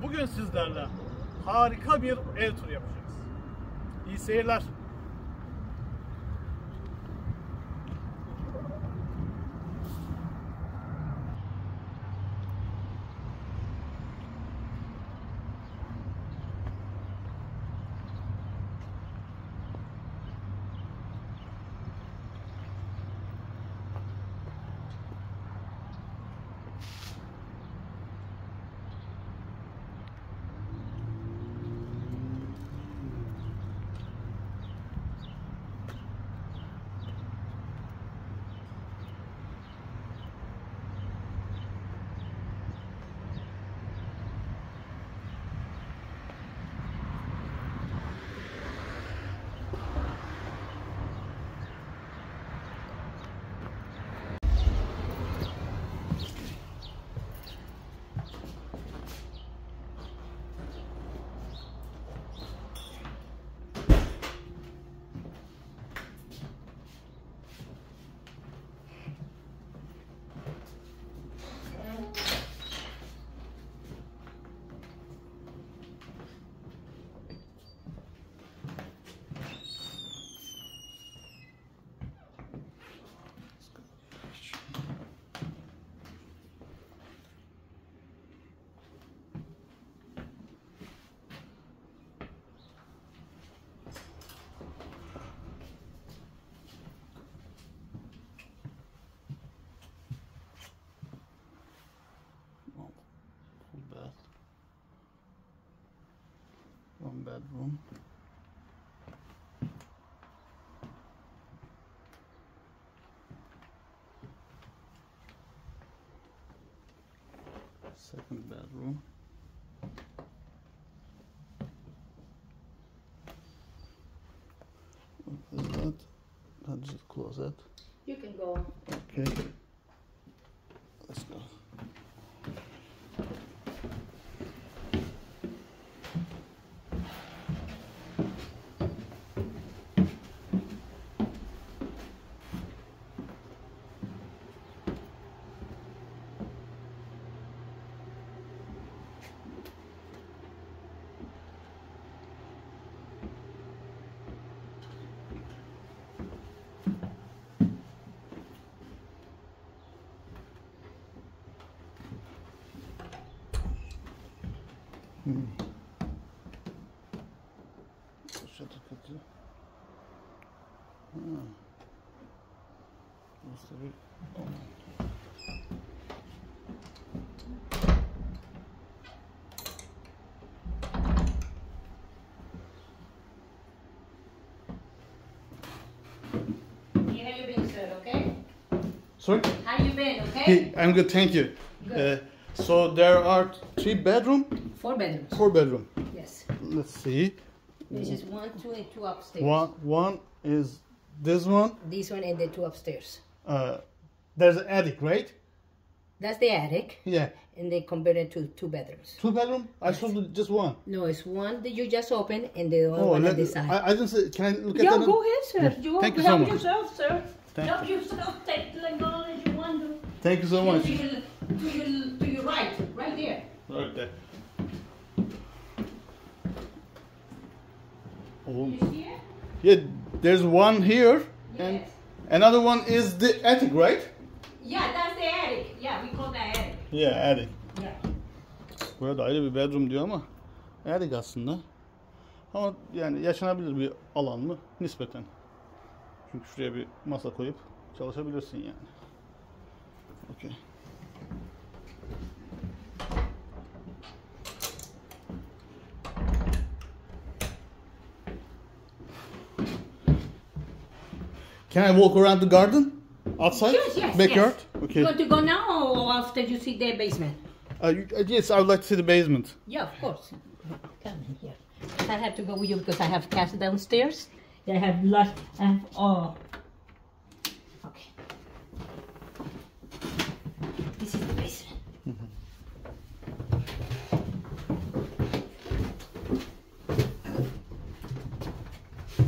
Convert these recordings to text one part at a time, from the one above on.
Bugün sizlerle harika bir ev turu yapacağız. İyi seyirler. One bedroom. Second bedroom. What is that? I'll just close that. You can go. Okay. Let's go. Çatı katı. Burası bir How you been, sir? Okay. Sorry? How you been? Okay. Hey, I'm good, thank you. Good. So there are 3 bedroom? 4 bedrooms. 4 bedroom. Yes. Let's see. This is 1, 2, and 2 upstairs. One is this one. This one and the 2 upstairs. There's an attic, right? That's the attic. Yeah. And they converted to 2 bedrooms. 2 bedroom? I saw just one. No, it's one that you just opened and the other one at the side. I didn't say. Can I look at Yeah, that? go ahead, sir. Yeah. You Thank you help so much. yourself, sir. Thank help yourself. Take the all as you want to. Thank you so much. To your right, right there. Right there. Oh. You see it? Yeah, there's one here, and Yes. another one is the attic, right? Yeah, that's the attic. Yeah, we call that attic. Yeah, attic. Yeah. Burada ayrı bir bedroom diyor ama attic aslında. Ama yani yaşanabilir bir alan mı? Nispeten. Çünkü şuraya bir masa koyup çalışabilirsin yani. Okay. Can I walk around the garden? Outside? Yes, Backyard? yes. Okay. You want to go now or after you see the basement? Yes, I would like to see the basement. Yeah, of course. Come in here. I have to go with you because I have cats downstairs. They have lots of, oh. Okay. This is the basement.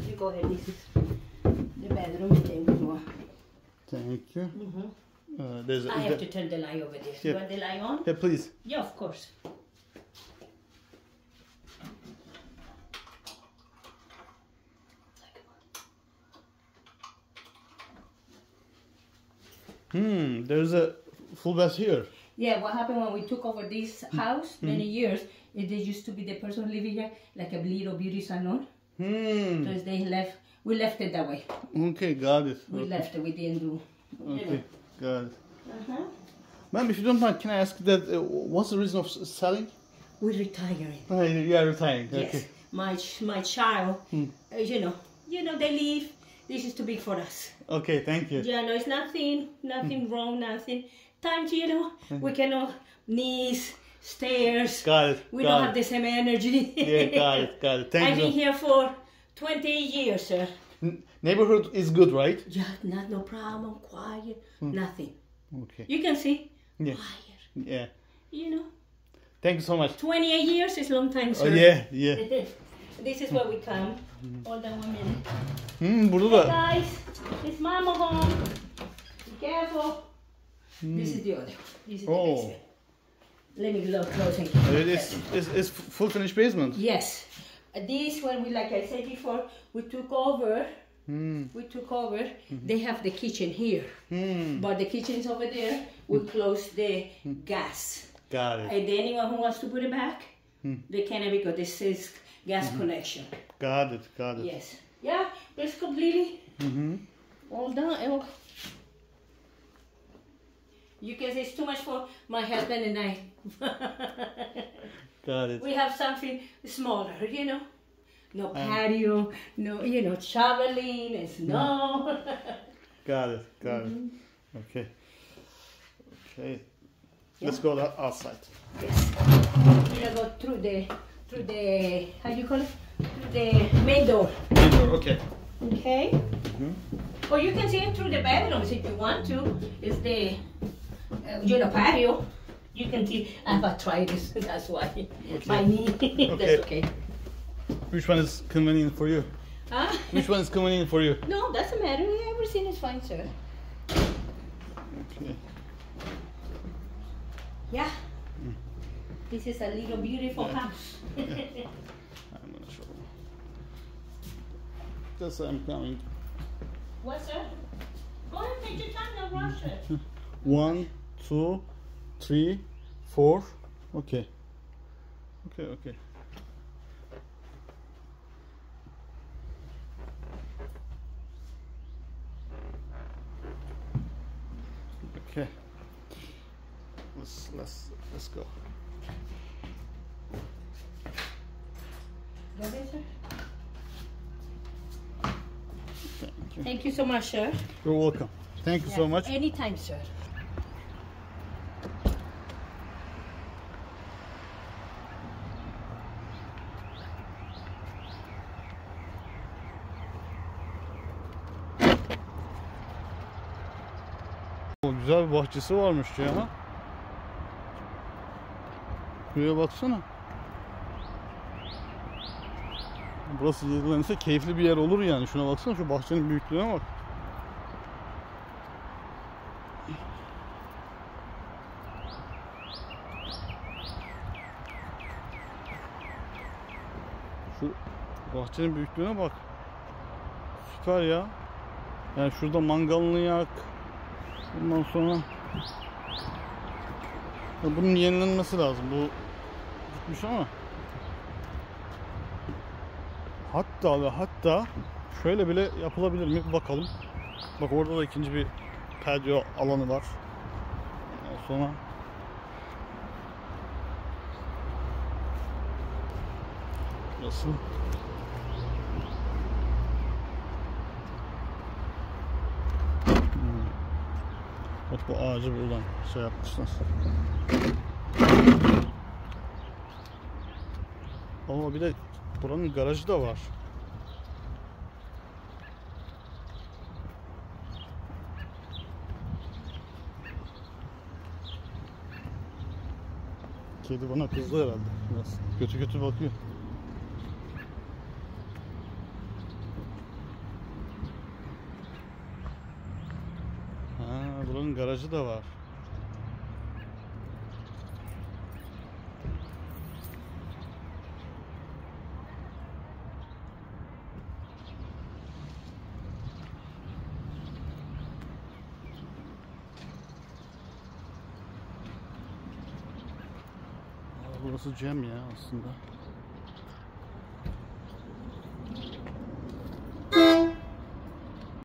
You go ahead, this is the bedroom and then we go. Thank you. I have to turn the light over there. Yeah. You want the light on? Yeah, please. Yeah, of course. There's a full bath here. Yeah, what happened when we took over this house many years, there used to be the person living here, like a little beauty salon. So we left it that way. Okay, got it. We left it, we didn't do. Okay, got it. Ma'am, if you don't mind, can I ask that what's the reason of selling? We're retiring. You are retiring. Yes. Okay. My child, you know, they leave. This is too big for us. Okay, thank you. Yeah, no, it's nothing wrong, nothing. Times, you know, we cannot knees, stairs. Got it. We don't have the same energy. Yeah, got it. Thank I've you. been here for 20 years, sir. Neighborhood is good, right? Yeah, no problem, quiet, nothing. Okay. You can see, Yeah. quiet. Yeah. You know, Thank you so much. 28 years is a long time, sir. Oh yeah. This is where we come. Hold on 1 minute. Burada Hey da. guys, it's Mama home. Be careful. This is the other. This is the basement. Let me look close and It's full finished basement. Yes. This one, like I said before, we took over. They have the kitchen here. But the kitchen is over there. We closed the gas. Got it. And anyone who wants to put it back, they can because this is gas connection. Got it. Yes. Yeah, it's completely all done. You can say it's too much for my husband and I. Got it. We have something smaller, you know. No patio, no, you know, traveling and snow. Got it. Okay. Let's go outside. Yes. We're gonna go through the, how do you call it? Through the main door. Okay. Okay. Or you can see it through the bedrooms if you want to. It's the, you know, patio. You can see, I have arthritis, that's why. My knee, that's okay. Which one is convenient for you? Huh? Which one is convenient for you? No, doesn't matter. Everything is fine, sir. Okay. Yeah. This is a little beautiful house. I'm gonna show you. Just I'm coming. What, sir? Go ahead, take your time, no rush it. 1, 2, 3, 4. Okay. Okay. Let's go. Go ahead, sir. Thank you. Thank you so much, sir. You're welcome. Thank you so much. Anytime, sir. Güzel bir bahçesi varmış ya. Şuraya baksana. Burası yedilenirse keyifli bir yer olur yani. Şuna baksana, şu bahçenin büyüklüğüne bak. Şu bahçenin büyüklüğüne bak. Süper ya. Yani şurada mangalını yak. Bundan sonra bunun yenilenmesi lazım. Bu gitmiş ama hatta şöyle bile yapılabilir mi bakalım. Bak orada da ikinci bir patio alanı var. Ondan sonra nasıl? Bak bu ağacı buradan şey yapmışlar. Ama bir de buranın garajı da var. Kedi bana kızdı herhalde. Biraz kötü bakıyor. Buranın garajı da var. Burası cam ya aslında.